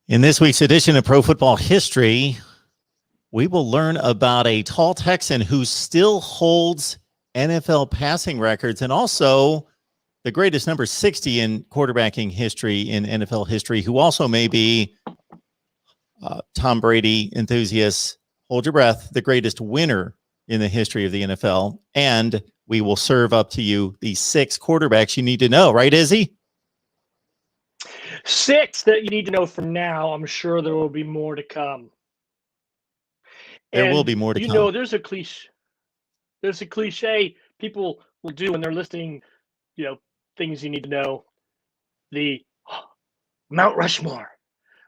In this week's edition of Pro Football History, we will learn about a tall Texan who still holds NFL passing records and also the greatest number 60 in quarterbacking history in NFL history, who also may be Tom Brady enthusiasts. Hold your breath, the greatest winner in the history of the NFL. And we will serve up to you the 6 quarterbacks you need to know, right, Izzy? 6 that you need to know for now. I'm sure there will be more to come. There will be more to come. You know, there's a cliche people will do when they're listing, things you need to know. The Mount Rushmore.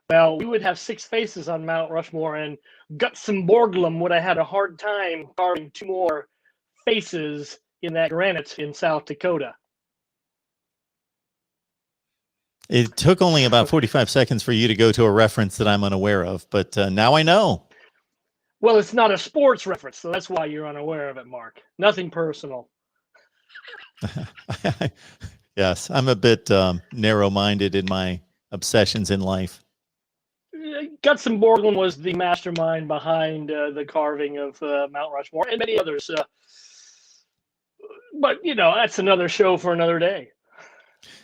Well, we would have 6 faces on Mount Rushmore, and Gutzon Borglum would have had a hard time carving 2 more faces in that granite in South Dakota. It took only about 45 seconds for you to go to a reference that I'm unaware of, but now I know. Well, it's not a sports reference, so that's why you're unaware of it, Mark. Nothing personal. Yes, I'm a bit narrow-minded in my obsessions in life. Gutzon Borglum was the mastermind behind the carving of Mount Rushmore and many others. But, that's another show for another day.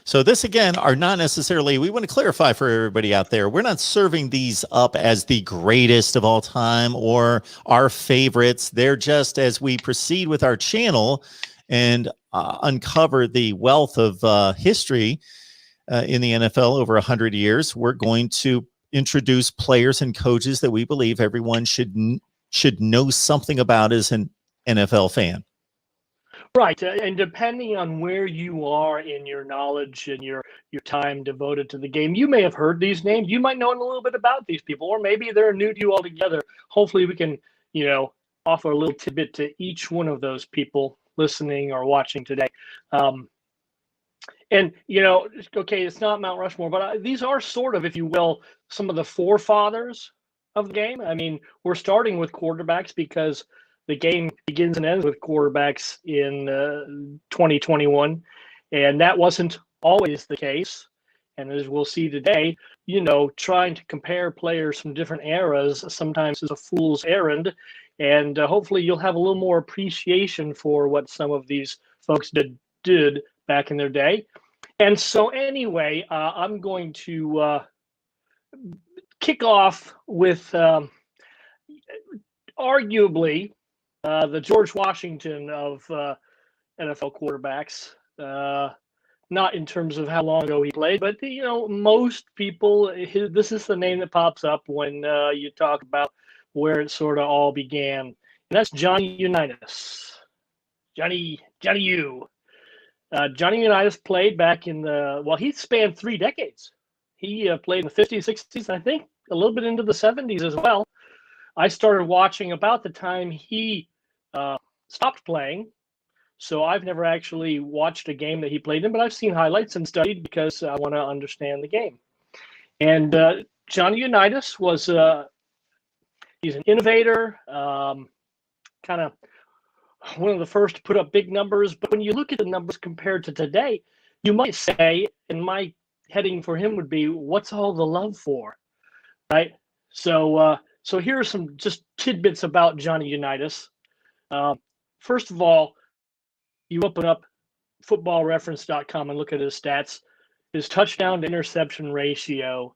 So this, again, are not necessarily, we want to clarify for everybody out there, we're not serving these up as the greatest of all time or our favorites. They're just, as we proceed with our channel and uncover the wealth of history in the NFL over 100 years, we're going to introduce players and coaches that we believe everyone should know something about as an NFL fan. Right, and depending on where you are in your knowledge and your time devoted to the game, you may have heard these names. You might know a little bit about these people, or maybe they're new to you altogether. Hopefully we can, offer a little tidbit to each one of those people listening or watching today. And, okay, it's not Mount Rushmore, but these are sort of, if you will, some of the forefathers of the game. I mean, we're starting with quarterbacks because the game begins and ends with quarterbacks in 2021, and that wasn't always the case. And as we'll see today, trying to compare players from different eras sometimes is a fool's errand, and hopefully you'll have a little more appreciation for what some of these folks did back in their day. And so anyway, I'm going to kick off with arguably the George Washington of NFL quarterbacks, not in terms of how long ago he played, but, most people, this is the name that pops up when you talk about where it sort of all began. And that's Johnny Unitas. Johnny U. Johnny Unitas played back in he spanned 3 decades. He played in the 50s, 60s, I think a little bit into the 70s as well. I started watching about the time he stopped playing. So I've never actually watched a game that he played in, but I've seen highlights and studied because I want to understand the game. And Johnny Unitas was he's an innovator, kind of one of the first to put up big numbers. But when you look at the numbers compared to today, you might say, and my heading for him would be, what's all the love for, right? So here are some just tidbits about Johnny Unitas. First of all, you open up footballreference.com and look at his stats. His touchdown to interception ratio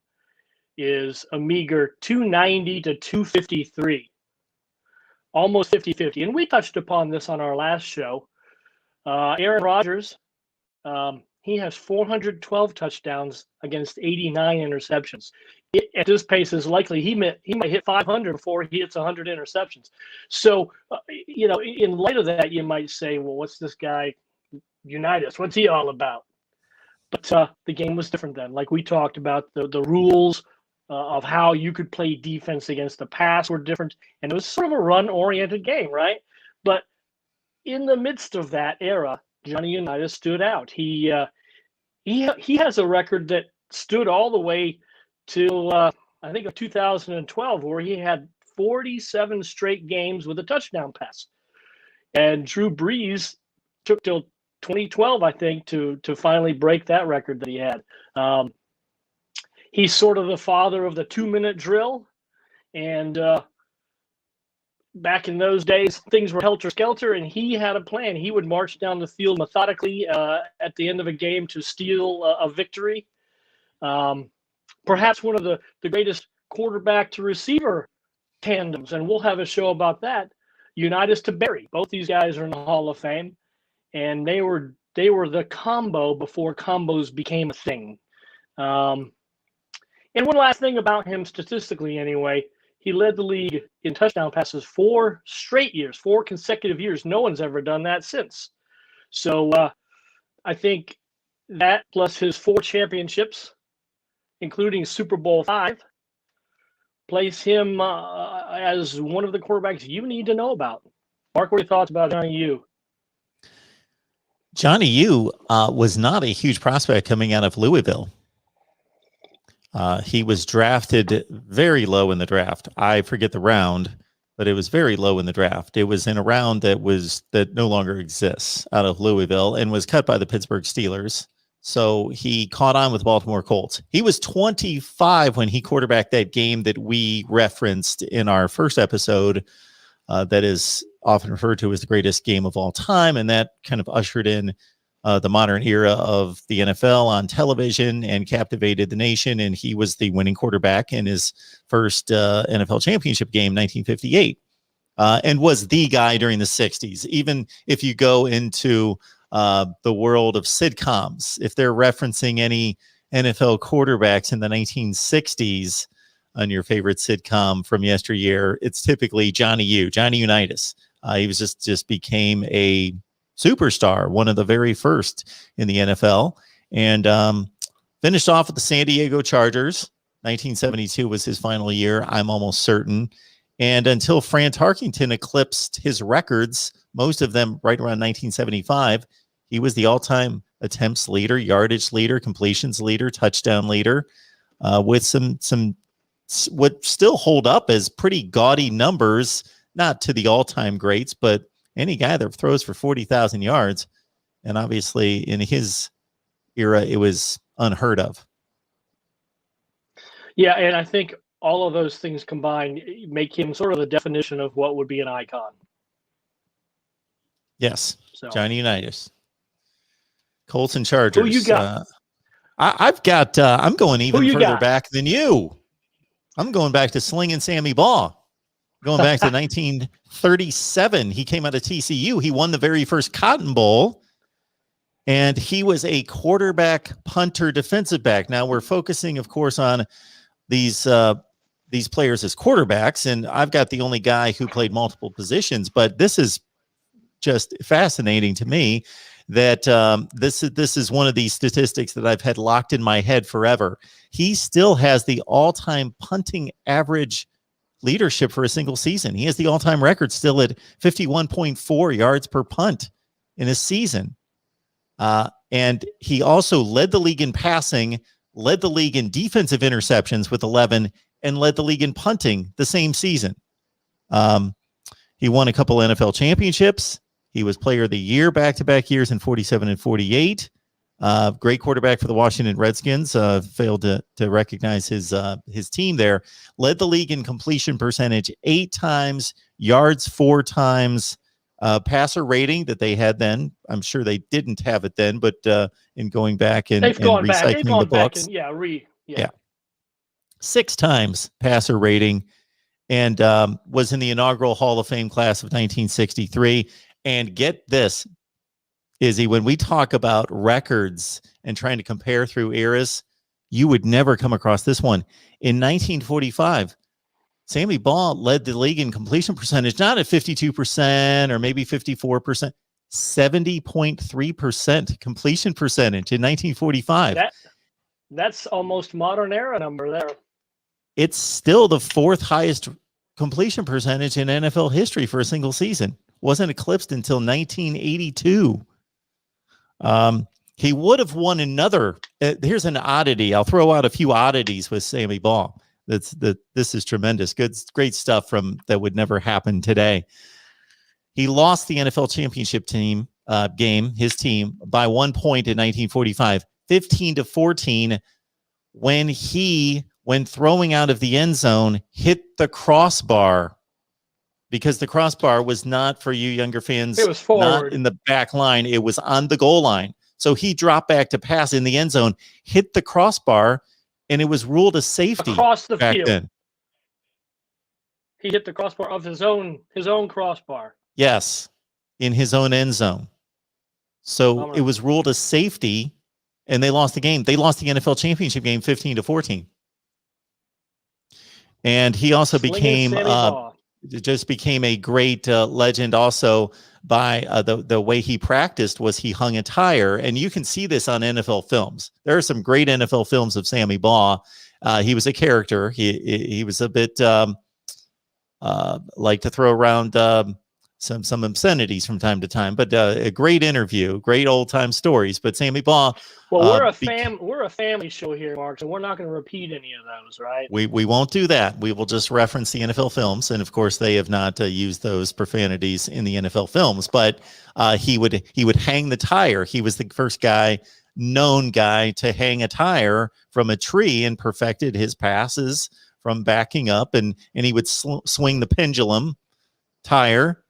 is a meager 290 to 253, almost 50-50. And we touched upon this on our last show. Aaron Rodgers, he has 412 touchdowns against 89 interceptions. At this pace, is likely he might hit 500 before he hits 100 interceptions. So, in light of that, you might say, well, what's this guy, Unitas? What's he all about? But the game was different then. Like we talked about, the rules of how you could play defense against the pass were different, and it was sort of a run-oriented game, right? But in the midst of that era, Johnny Unitas stood out. He has a record that stood all the way till I think of 2012, where he had 47 straight games with a touchdown pass. And Drew Brees took till 2012, I think, to finally break that record that he had. he's sort of the father of the 2-minute drill. And back in those days, things were helter-skelter, and he had a plan. He would march down the field methodically at the end of a game to steal a victory. Perhaps one of the greatest quarterback to receiver tandems, and we'll have a show about that. Unitas to Barry. Both these guys are in the Hall of Fame, and they were the combo before combos became a thing. And one last thing about him statistically anyway, he led the league in touchdown passes 4 consecutive years. No one's ever done that since. So I think that plus his 4 championships, including Super Bowl 5, place him as one of the quarterbacks you need to know about. Mark, what are your thoughts about Johnny U? Johnny U was not a huge prospect coming out of Louisville. He was drafted very low in the draft. I forget the round, but it was very low in the draft. It was in a round that no longer exists out of Louisville and was cut by the Pittsburgh Steelers. So he caught on with Baltimore Colts. He was 25 when he quarterbacked that game that we referenced in our first episode that is often referred to as the greatest game of all time. And that kind of ushered in the modern era of the NFL on television and captivated the nation. And he was the winning quarterback in his first NFL championship game, 1958, and was the guy during the 60s. Even if you go into the world of sitcoms, if they're referencing any NFL quarterbacks in the 1960s on your favorite sitcom from yesteryear, it's typically Johnny Unitas. He was just became a superstar, one of the very first in the NFL, and finished off with the San Diego Chargers. 1972 was his final year, I'm almost certain. And until Fran Tarkenton eclipsed his records, most of them right around 1975, he was the all-time attempts leader, yardage leader, completions leader, touchdown leader, with some what still hold up as pretty gaudy numbers, not to the all-time greats, but any guy that throws for 40,000 yards. And obviously in his era, it was unheard of. Yeah, and I think all of those things combined make him sort of the definition of what would be an icon. Yes, so. Johnny Unitas. Colts and Chargers. Who you got? I've got, I'm going even further got? back than you. I'm going back to Slingin' Sammy Baugh. Going back to 1937. He came out of TCU. He won the very first Cotton Bowl. And he was a quarterback, punter, defensive back. Now we're focusing, of course, on these players as quarterbacks. And I've got the only guy who played multiple positions. But this is just fascinating to me that this is one of these statistics that I've had locked in my head forever. He still has the all-time punting average leadership for a single season. He has the all-time record still at 51.4 yards per punt in a season. And he also led the league in passing, led the league in defensive interceptions with 11, and led the league in punting the same season. He won a couple NFL championships. He was player of the year back-to-back years in 47 and 48. Great quarterback for the Washington Redskins. Failed to recognize his team there. Led the league in completion percentage 8 times, yards 4 times, passer rating that they had then. I'm sure they didn't have it then, but in going back and recycling the books. Yeah. 6 times passer rating, and was in the inaugural Hall of Fame class of 1963. And get this, Izzy, when we talk about records and trying to compare through eras, you would never come across this one. In 1945, Sammy Baugh led the league in completion percentage, not at 52% or maybe 54%, 70.3% completion percentage in 1945. That's almost modern era number there. It's still the 4th highest completion percentage in NFL history for a single season. Wasn't eclipsed until 1982. He would have won another. Here's an oddity. I'll throw out a few oddities with Sammy Baugh. This is tremendous. Great stuff that would never happen today. He lost the NFL championship game, his team, by 1 point in 1945, 15-14. when he, when throwing out of the end zone, hit the crossbar, because the crossbar was not, for you younger fans, It was not forward. in the back line. It was on the goal line. So he dropped back to pass in the end zone, hit the crossbar, and it was ruled a safety Across the back field. then. He hit the crossbar of his own crossbar. Yes, in his own end zone. So it was ruled a safety, and they lost the game. They lost the NFL championship game 15-14. And he also became just became a great legend also by the way he practiced. Was he hung a tire, and you can see this on NFL films. There are some great NFL films of Sammy Baugh. He was a character. He was a bit like to throw around some obscenities from time to time, but a great interview, great old time stories. But Sammy Baugh. Well, we're a family show here, Mark, so we're not going to repeat any of those, right? We won't do that. We will just reference the NFL films, and of course, they have not used those profanities in the NFL films. But he would hang the tire. He was the first known guy to hang a tire from a tree, and perfected his passes from backing up, and he would swing the pendulum tire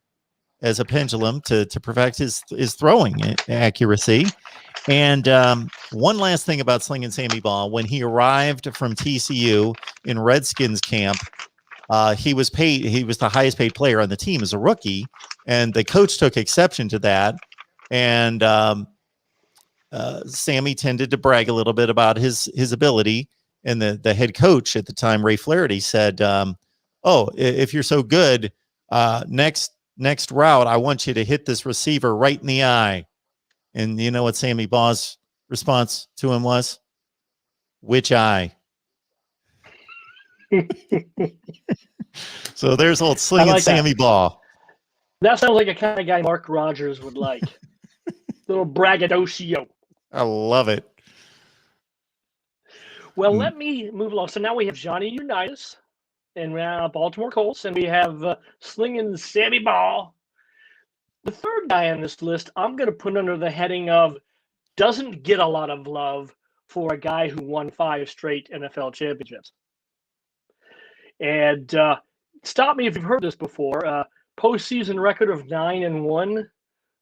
as a pendulum to perfect his throwing accuracy. And one last thing about Slinging Sammy Baugh: when he arrived from TCU in Redskins camp, he was paid. He was the highest paid player on the team as a rookie, and the coach took exception to that. And Sammy tended to brag a little bit about his ability. And the head coach at the time, Ray Flaherty, said, "Oh, if you're so good, next route, I want you to hit this receiver right in the eye." And you know what Sammy Baugh's response to him was? "Which eye?" So there's old Slinging like Sammy Baugh. That sounds like a kind of guy Mark Rogers would like. Little braggadocio. I love it. Well, let me move along. So now we have Johnny Unitas and Baltimore Colts, and we have Slinging Sammy Baugh. The third guy on this list, I'm going to put under the heading of doesn't get a lot of love for a guy who won 5 straight NFL championships. And stop me if you've heard this before. Postseason record of 9-1.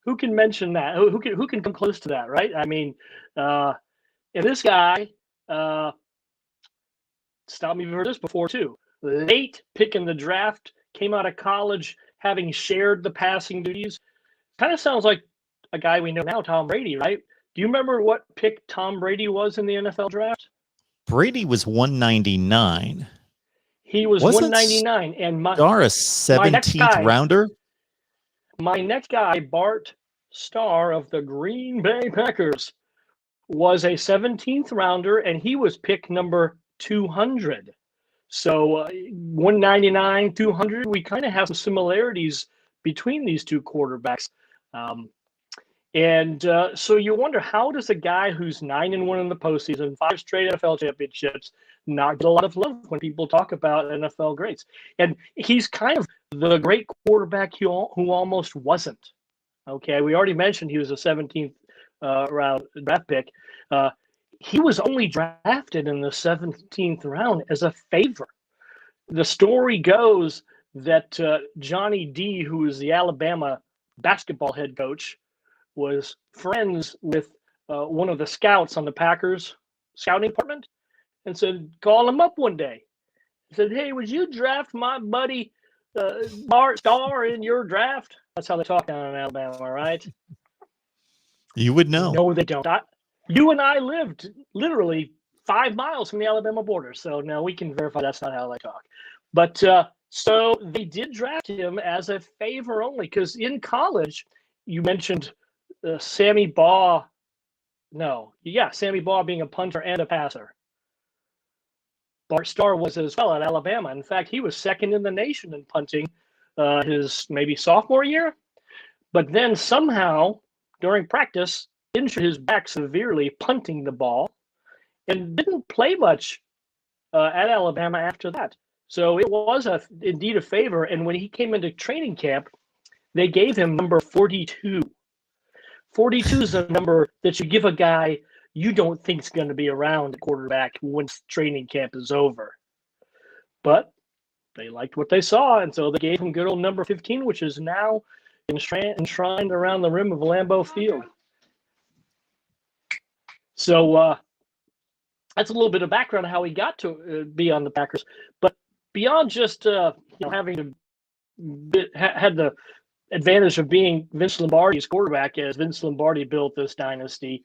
Who can mention that? Who can come close to that, right? I mean, and this guy, stop me if you've heard this before too. Late pick in the draft, came out of college having shared the passing duties. Kind of sounds like a guy we know now, Tom Brady, right? Do you remember what pick Tom Brady was in the NFL draft? Brady was 199. He was 199, and a 17th rounder. My next guy, Bart Starr of the Green Bay Packers, was a 17th rounder, and he was pick number 200. So 199, 200, we kind of have some similarities between these two quarterbacks. So you wonder, how does a guy who's 9-1 in the postseason, 5 straight NFL championships, not get a lot of love when people talk about NFL greats? And he's kind of the great quarterback who almost wasn't. Okay, we already mentioned he was a 17th round draft pick. He was only drafted in the 17th round as a favor. The story goes that Johnny D, who is the Alabama basketball head coach, was friends with one of the scouts on the Packers scouting department, and said, call him up one day. He said, "Hey, would you draft my buddy Bart Starr in your draft?" That's how they talk down in Alabama, right? You would know. No, they don't. You and I lived literally 5 miles from the Alabama border, so now we can verify that's not how they talk. But so they did draft him as a favor only, because in college, you mentioned Sammy Baugh. Sammy Baugh being a punter and a passer. Bart Starr was as well at Alabama. In fact, he was second in the nation in punting his maybe sophomore year. But then somehow, during practice, injured his back severely punting the ball and didn't play much at Alabama after that. So it was indeed a favor. And when he came into training camp, they gave him number 42. 42 is a number that you give a guy you don't think is going to be around at quarterback once training camp is over. But they liked what they saw, and so they gave him good old number 15, which is now enshrined around the rim of Lambeau Field. So that's a little bit of background on how he got to be on the Packers. But beyond just having to had the advantage of being Vince Lombardi's quarterback, as Vince Lombardi built this dynasty,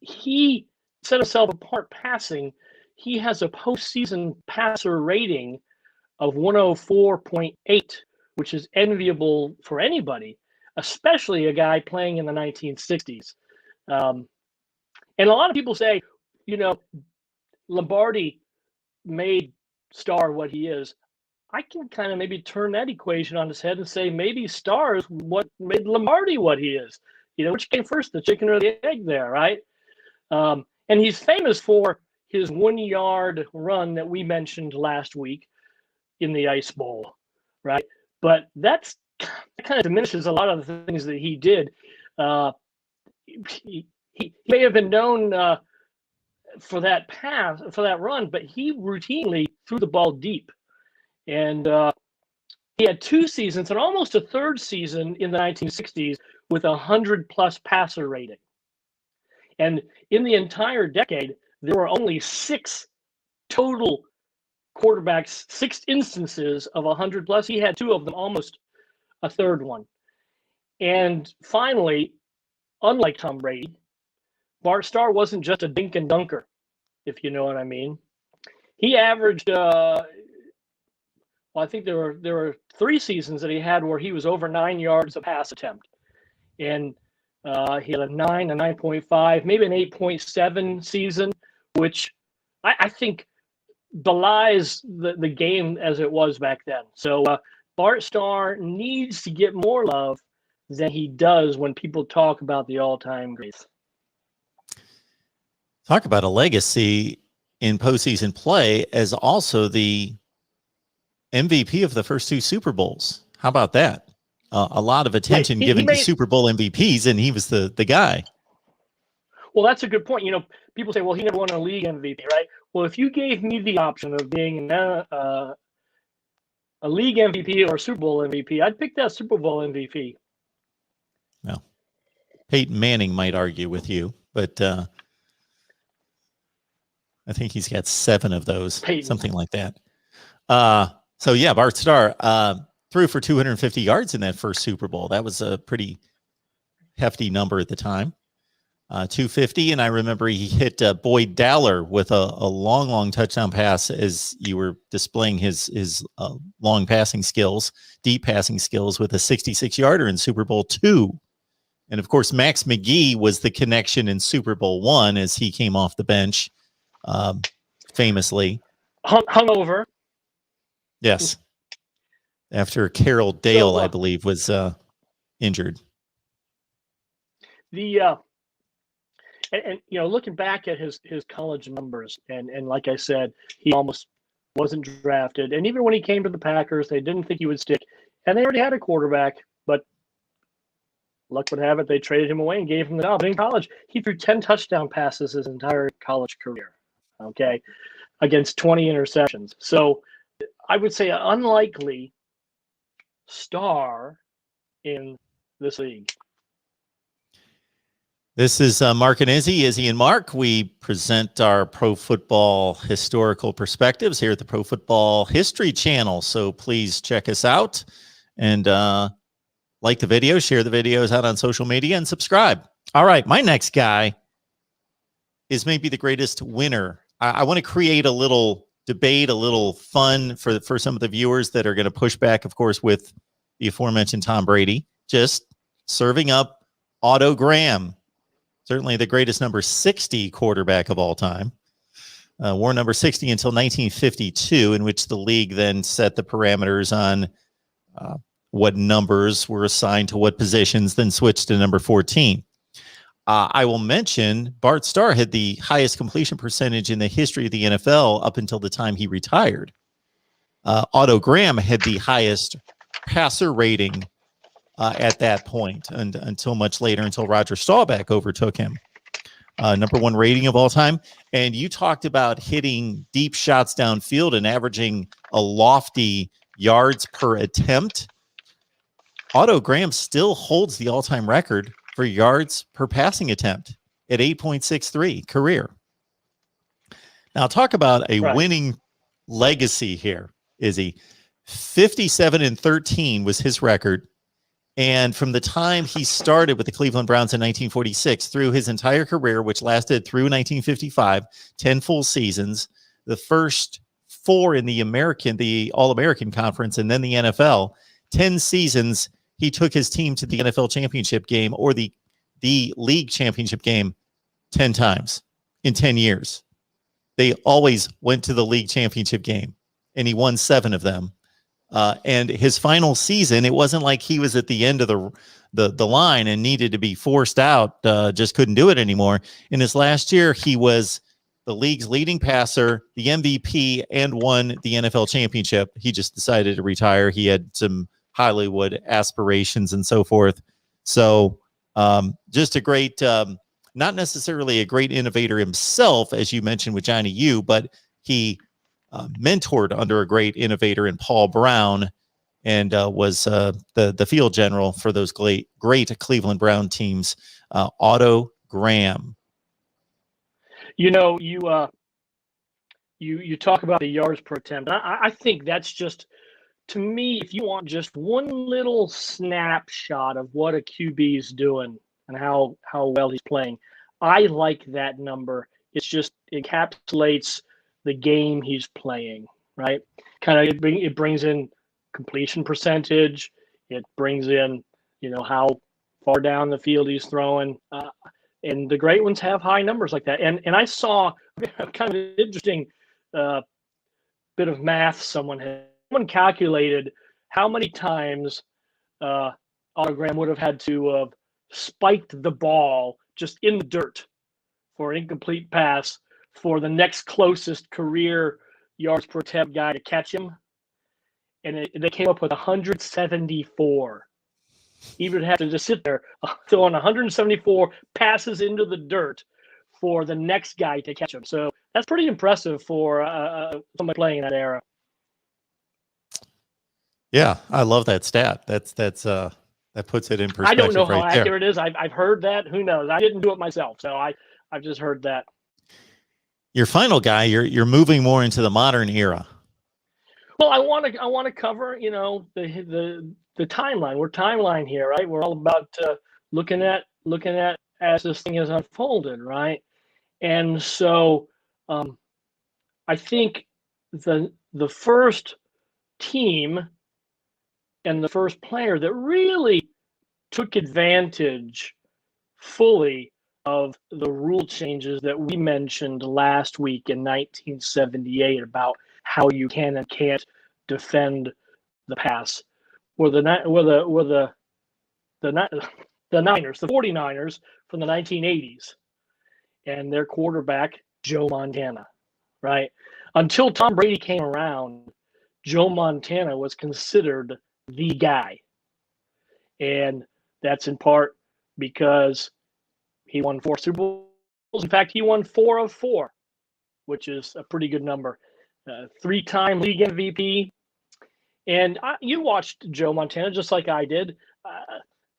he set himself apart passing. He has a postseason passer rating of 104.8, which is enviable for anybody, especially a guy playing in the 1960s. And a lot of people say, Lombardi made Starr what he is. I can kind of maybe turn that equation on his head and say maybe Starr is what made Lombardi what he is. Which came first, the chicken or the egg there, right? And he's famous for his 1-yard run that we mentioned last week in the Ice Bowl, right? But that kind of diminishes a lot of the things that he did. He may have been known for that run, but he routinely threw the ball deep. And he had 2 seasons and almost a third season in the 1960s with 100-plus passer rating. And in the entire decade, there were only 6 total quarterbacks, 6 instances of 100-plus. He had 2 of them, almost a third one. And finally, unlike Tom Brady, Bart Starr wasn't just a dink and dunker, if you know what I mean. He averaged, I think there were 3 seasons that he had where he was over 9 yards a pass attempt. And he had a 9, a 9.5, maybe an 8.7 season, which I think belies the game as it was back then. So Bart Starr needs to get more love than he does when people talk about the all-time greats. Talk about a legacy in postseason play as also the MVP of the first 2 Super Bowls. How about that? A lot of attention given to Super Bowl MVPs, and he was the guy. Well, that's a good point. People say, well, he never won a league MVP, right? Well, if you gave me the option of being a league MVP or a Super Bowl MVP, I'd pick that Super Bowl MVP. Well, Peyton Manning might argue with you, but I think he's got 7 of those, something like that. So, yeah, Bart Starr threw for 250 yards in that first Super Bowl. That was a pretty hefty number at the time. 250, and I remember he hit Boyd Dowler with a long touchdown pass as you were displaying his long passing skills, deep passing skills, with a 66-yarder in Super Bowl II. And, of course, Max McGee was the connection in Super Bowl I as he came off the bench, famously. Hungover. Yes. After Carroll Dale, I believe, was injured. And looking back at his college numbers, and like I said, he almost wasn't drafted. And even when he came to the Packers, they didn't think he would stick. And they already had a quarterback, but luck would have it, they traded him away and gave him the job. But in college, he threw 10 touchdown passes his entire college career, against 20 interceptions. So I would say an unlikely star in this league. This is Mark and Izzy and Mark. We present our pro football historical perspectives here at the Pro Football History Channel. So please check us out and like the video, share the videos out on social media, and subscribe. All right, my next guy is maybe the greatest winner. I want to create a little debate, a little fun for some of the viewers that are going to push back, of course, with the aforementioned Tom Brady. Just serving up Otto Graham. Certainly the greatest number 60 quarterback of all time. Wore number 60 until 1952, in which the league then set the parameters on what numbers were assigned to what positions, then switched to number 14. I will mention Bart Starr had the highest completion percentage in the history of the NFL up until the time he retired. Otto Graham had the highest passer rating at that point, and until much later, until Roger Staubach overtook him. number one rating of all time. And you talked about hitting deep shots downfield and averaging a lofty yards per attempt. Otto Graham still holds the all-time record for yards per passing attempt at 8.63 career. Now talk about a winning legacy here, Izzy. 57-13 was his record. And from the time he started with the Cleveland Browns in 1946 through his entire career, which lasted through 1955, 10 full seasons, the first 4 in the All-American Conference and then the NFL, 10 seasons, he took his team to the NFL championship game or the league championship game 10 times in 10 years. They always went to the league championship game, and he won 7 of them. And his final season, it wasn't like he was at the end of the line and needed to be forced out, just couldn't do it anymore. In his last year, he was the league's leading passer, the MVP, and won the NFL championship. He just decided to retire. He had some Hollywood aspirations and so forth. So just a great, not necessarily a great innovator himself, as you mentioned with Johnny U, but he mentored under a great innovator in Paul Brown and was the field general for those great Cleveland Brown teams, Otto Graham. You know, you talk about the yards per attempt. I think that's just, to me, if you want just one little snapshot of what a QB is doing and how well he's playing, I like that number. It's just encapsulates the game he's playing, right? Kind of it brings in completion percentage. It brings in, how far down the field he's throwing. And the great ones have high numbers like that. And I saw kind of an interesting bit of math someone calculated how many times Otto Graham would have had to have spiked the ball just in the dirt for an incomplete pass for the next closest career yards per attempt guy to catch him. And they came up with 174. He would have to just sit there throwing 174 passes into the dirt for the next guy to catch him. So that's pretty impressive for somebody playing in that era. Yeah, I love that stat. That puts it in perspective. I don't know right how accurate it is. I've heard that. Who knows? I didn't do it myself, so I've just heard that. Your final guy, you're moving more into the modern era. Well, I want to cover, the timeline. We're timeline here, right? We're all about looking at as this thing has unfolded, right? And so, I think the first team and the first player that really took advantage fully of the rule changes that we mentioned last week in 1978 about how you can and can't defend the pass were the Niners, the 49ers from the 1980s, and their quarterback, Joe Montana, right? Until Tom Brady came around, Joe Montana was considered the guy. And that's in part because he won 4 Super Bowls. In fact, he won 4 of 4, which is a pretty good number. 3-time league MVP. And you watched Joe Montana just like I did.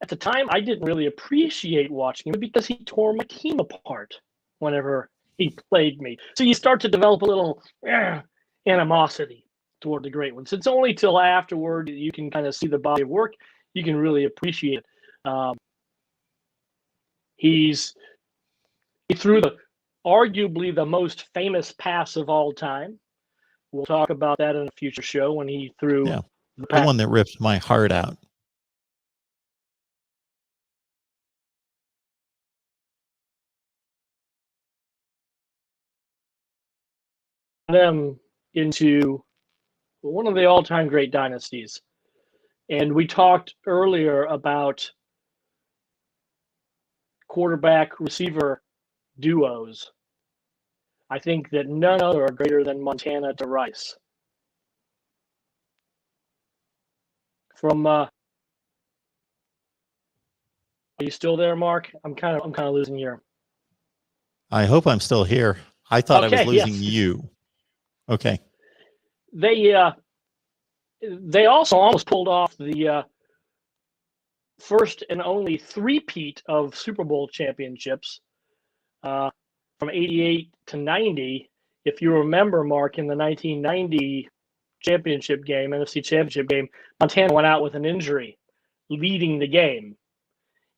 At the time, I didn't really appreciate watching him because he tore my team apart whenever he played me. So you start to develop a little animosity toward the great ones. It's only till afterward you can kind of see the body of work. You can really appreciate it. He threw arguably the most famous pass of all time. We'll talk about that in a future show when he threw the one that ripped my heart out. Them into one of the all-time great dynasties. And we talked earlier about quarterback receiver duos. I think that none other are greater than Montana to Rice. Are you still there, Mark? I'm kind of losing you. I hope I'm still here. I thought I was Okay, losing yes. you. Okay. They also almost pulled off the first and only three-peat of Super Bowl championships from 88 to 90. If you remember, Mark, in the 1990 championship game, NFC championship game, Montana went out with an injury leading the game.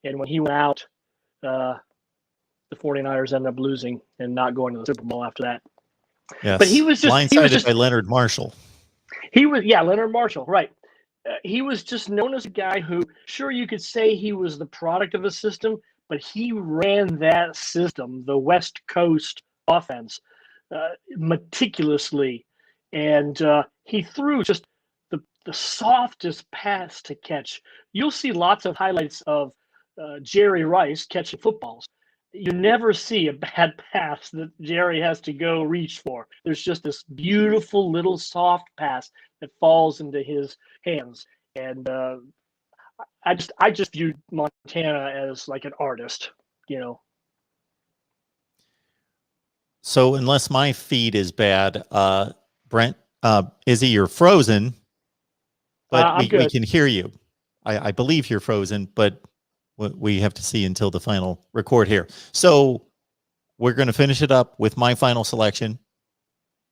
And when he went out, the 49ers ended up losing and not going to the Super Bowl after that. Yes. But he was blindsided by Leonard Marshall. Leonard Marshall, right. He was just known as a guy who, sure, you could say he was the product of a system, but he ran that system, the West Coast offense, meticulously. And he threw just the softest pass to catch. You'll see lots of highlights of Jerry Rice catching footballs. You never see a bad pass that Jerry has to go reach for. There's just this beautiful little soft pass that falls into his hands. And I just viewed Montana as like an artist, you know. So unless my feed is bad, Brent, Izzy, you're frozen, but we can hear you. I believe you're frozen, but we have to see until the final record here. So we're going to finish it up with my final selection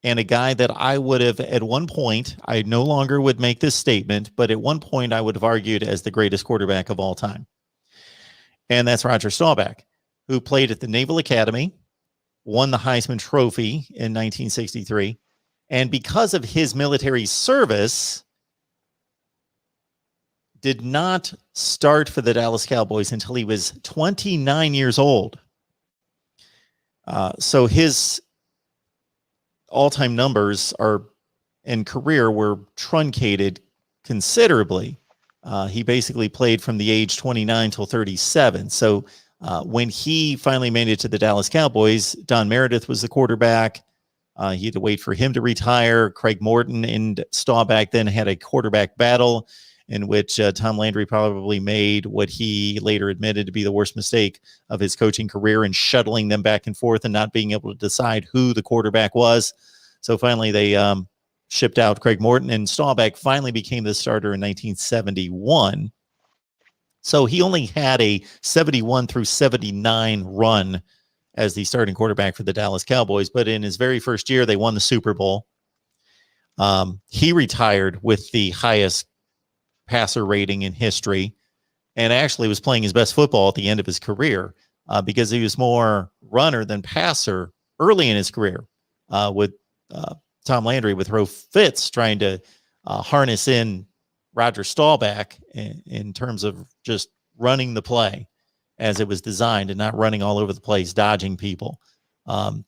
and a guy that I would have at one point, I no longer would make this statement, but at one point I would have argued as the greatest quarterback of all time. And that's Roger Staubach, who played at the Naval Academy, won the Heisman Trophy in 1963. And because of his military service, did not start for the Dallas Cowboys until he was 29 years old. So his all-time numbers in career were truncated considerably. He basically played from the age 29 till 37. So when he finally made it to the Dallas Cowboys, Don Meredith was the quarterback. He had to wait for him to retire. Craig Morton and Staubach then had a quarterback battle in which Tom Landry probably made what he later admitted to be the worst mistake of his coaching career in shuttling them back and forth and not being able to decide who the quarterback was. So finally they shipped out Craig Morton, and Staubach finally became the starter in 1971. So he only had a 71 through 79 run as the starting quarterback for the Dallas Cowboys. But in his very first year, they won the Super Bowl. He retired with the highest passer rating in history and actually was playing his best football at the end of his career because he was more runner than passer early in his career with Tom Landry, with Ro Fitz trying to harness in Roger Staubach in terms of just running the play as it was designed and not running all over the place, dodging people.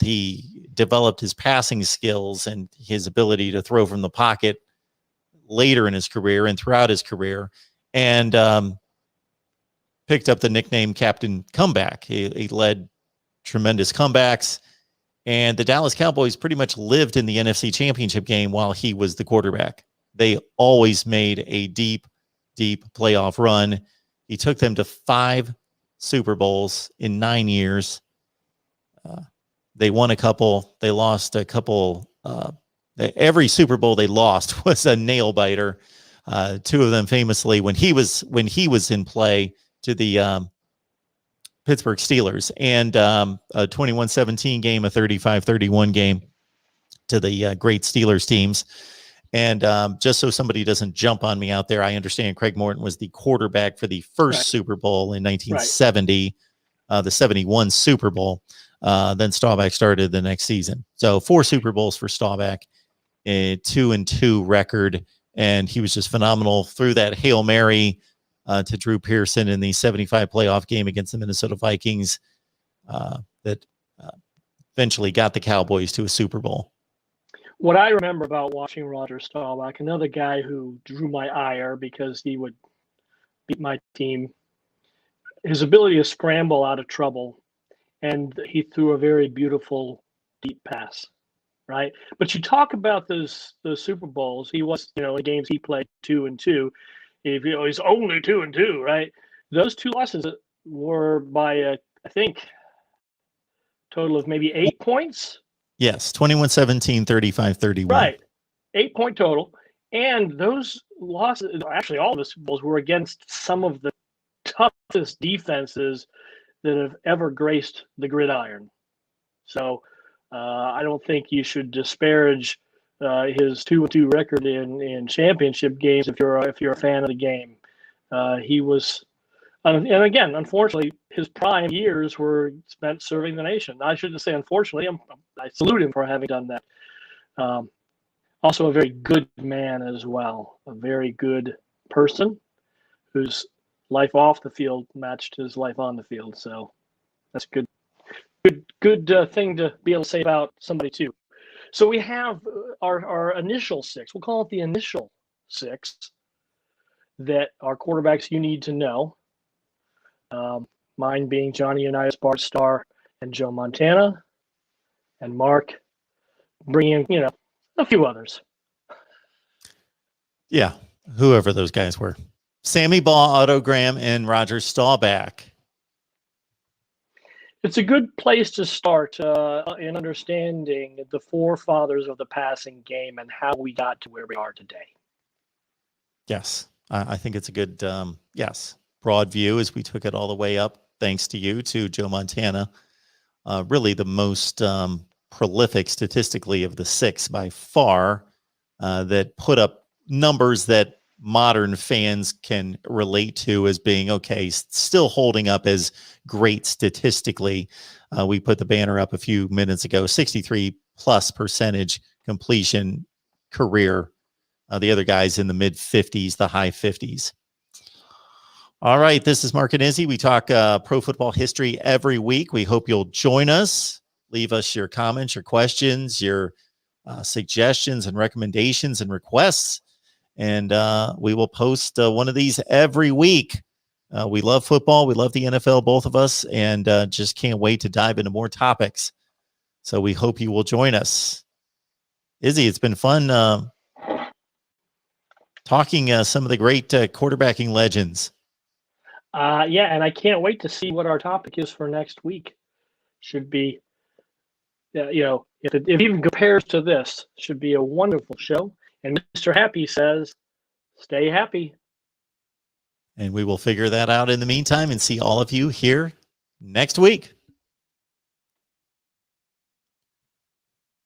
He developed his passing skills and his ability to throw from the pocket later in his career and throughout his career, and picked up the nickname Captain Comeback. He led tremendous comebacks, and the Dallas Cowboys pretty much lived in the NFC Championship game while he was the quarterback. They always made a deep, deep playoff run. He took them to 5 Super Bowls in 9 years. They won a couple. They lost a couple. Every Super Bowl they lost was a nail biter. 2 of them famously when he was in play to the Pittsburgh Steelers, and a 21-17 game, a 35-31 game to the great Steelers teams. And just so somebody doesn't jump on me out there, I understand Craig Morton was the quarterback for the first Super Bowl in 1970, the 71 Super Bowl. Then Staubach started the next season. So 4 Super Bowls for Staubach, a 2-2 record. And he was just phenomenal through that Hail Mary to Drew Pearson in the 75 playoff game against the Minnesota Vikings that eventually got the Cowboys to a Super Bowl. What I remember about watching Roger Staubach, another guy who drew my ire because he would beat my team, his ability to scramble out of trouble, and he threw a very beautiful deep pass, right? But you talk about those Super Bowls. He was, the games he played 2-2. If he's only 2-2, right? Those 2 losses were by I think total of maybe 8 points. Yes, 21-17, 35-31. Right. 8-point total. And those losses, actually all of the Super Bowls, were against some of the toughest defenses that have ever graced the gridiron. So I don't think you should disparage his 2-2 record in championship games if you're a fan of the game. He was, and again, unfortunately, his prime years were spent serving the nation. I shouldn't say unfortunately. I salute him for having done that. Also, a very good man as well, a very good person whose life off the field matched his life on the field. So that's good thing to be able to say about somebody too. So we have our initial six. We'll call it the initial six that are quarterbacks you need to know. Mine being Johnny Unitas, Bart Starr, and Joe Montana, and Mark bringing a few others. Yeah, whoever those guys were. Sammy Baugh, Otto Graham, and Roger Staubach. It's a good place to start in understanding the forefathers of the passing game and how we got to where we are today. Yes, I think it's a good, broad view as we took it all the way up, thanks to you, to Joe Montana. Really the most prolific statistically of the six by far, that put up numbers that modern fans can relate to as being okay, still holding up as great statistically. We put the banner up a few minutes ago, 63+% completion career. The other guys in the mid 50s, the high 50s. All right, this is Mark and Izzy. We talk pro football history every week. We hope you'll join us. Leave us your comments, your questions, your suggestions and recommendations and requests. And we will post one of these every week. We love football. We love the NFL, both of us, and just can't wait to dive into more topics. So we hope you will join us. Izzy, it's been fun talking some of the great quarterbacking legends. Yeah, and I can't wait to see what our topic is for next week. Should be, if it even compares to this, should be a wonderful show. And Mr. Happy says, stay happy. And we will figure that out in the meantime and see all of you here next week.